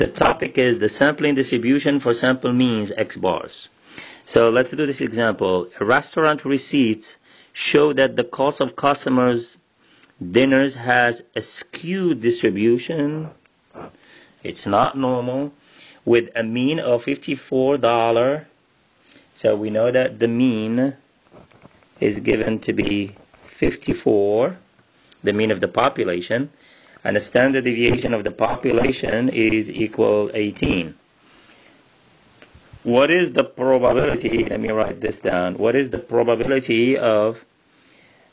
The topic is the sampling distribution for sample means X bars. So let's do this example. Restaurant receipts show that the cost of customers' dinners has a skewed distribution. It's not normal, with a mean of $54. So we know that the mean is given to be 54, the mean of the population, and the standard deviation of the population is equal 18. What is the probability? Let me write this down. What is the probability of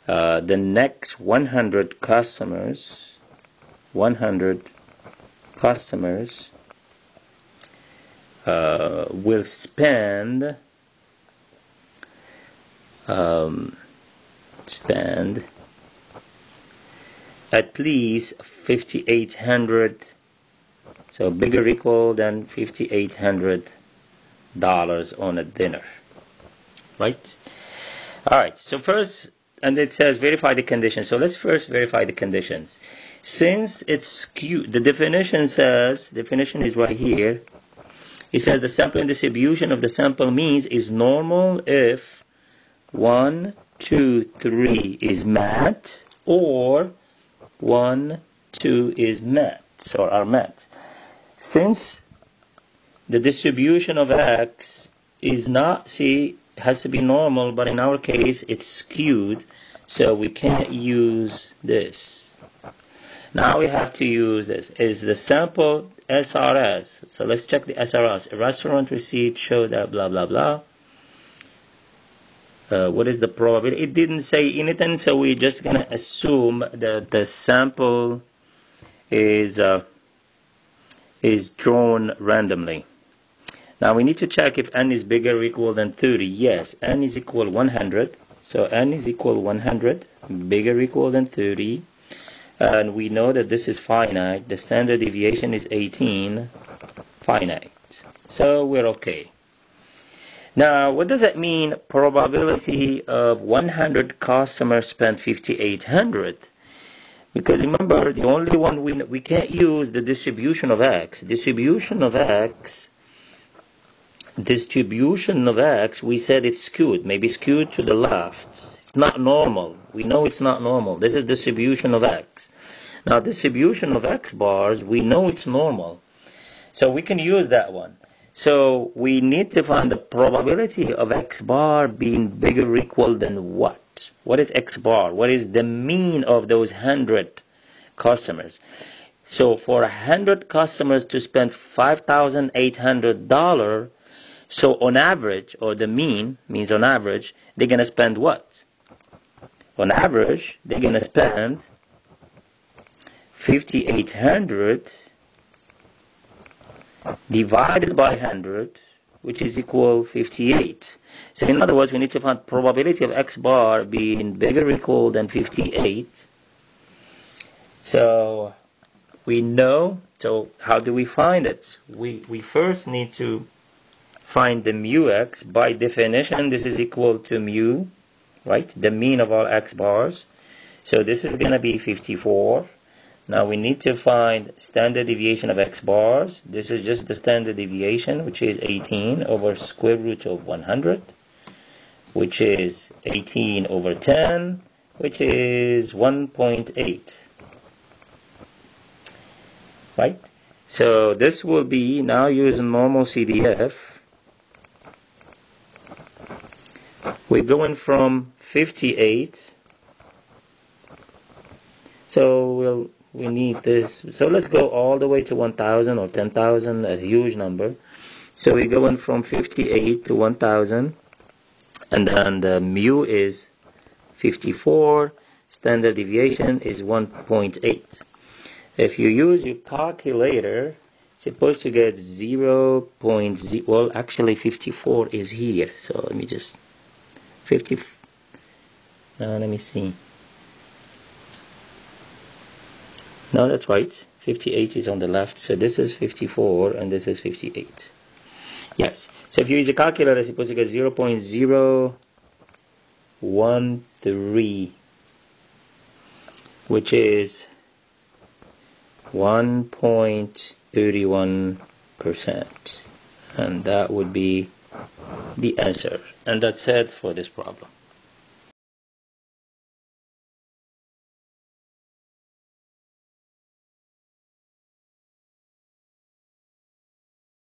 the next 100 customers? 100 customers will spend at least $5,800, so bigger or equal than $5,800 on a dinner, right? All right, so first, and it says verify the conditions. So let's first verify the conditions. Since it's skewed, the definition says, definition is right here. It says the sampling distribution of the sample means is normal if 1, 2, 3 is met, or 1, 2 is met, or are met. Since the distribution of X is not, has to be normal, but in our case it's skewed, so we can't use this. Now we have to use this. Is the sample SRS? So let's check the SRS. A restaurant receipt show that blah blah blah. What is the probability? It didn't say anything, so we're just gonna assume that the sample is drawn randomly. Now we need to check if n is bigger or equal than 30. Yes, n is equal 100. So n is equal 100, bigger or equal than 30. And we know that this is finite. The standard deviation is 18, finite. So we're okay. Now, what does that mean? Probability of 100 customers spend 5,800. Because remember, the only one we can't use the distribution of X. Distribution of X, we said it's skewed. Maybe skewed to the left. It's not normal. We know it's not normal. This is distribution of X. Now, distribution of X bars, we know it's normal. So we can use that one. So we need to find the probability of X bar being bigger or equal than what? What is X bar? What is the mean of those 100 customers? So for 100 customers to spend $5,800, so on average, or the mean means on average, they're going to spend what? On average, they're going to spend 5,800 divided by 100, which is equal 58. So in other words, we need to find probability of X bar being bigger or equal than 58. So we know, so how do we find it? We first need to find the mu X. By definition, this is equal to mu, right? The mean of all X bars. So this is going to be 54. Now we need to find standard deviation of X bars. This is just the standard deviation, which is 18 over square root of 100, which is 18 over 10, which is 1.8. Right? So this will be, now using normal CDF, we're going from 58. So we need this. So let's go all the way to 1,000 or 10,000, a huge number. So we're going from 58 to 1,000. And then the mu is 54. Standard deviation is 1.8. If you use your calculator, it's supposed to get 0.0. Well, actually 54 is here. So let me just 50. Let me see. No, that's right. 58 is on the left. So this is 54 and this is 58. Yes. So if you use a calculator, it's supposed to get 0.013, which is 1.31%, and that would be the answer. And that's it for this problem.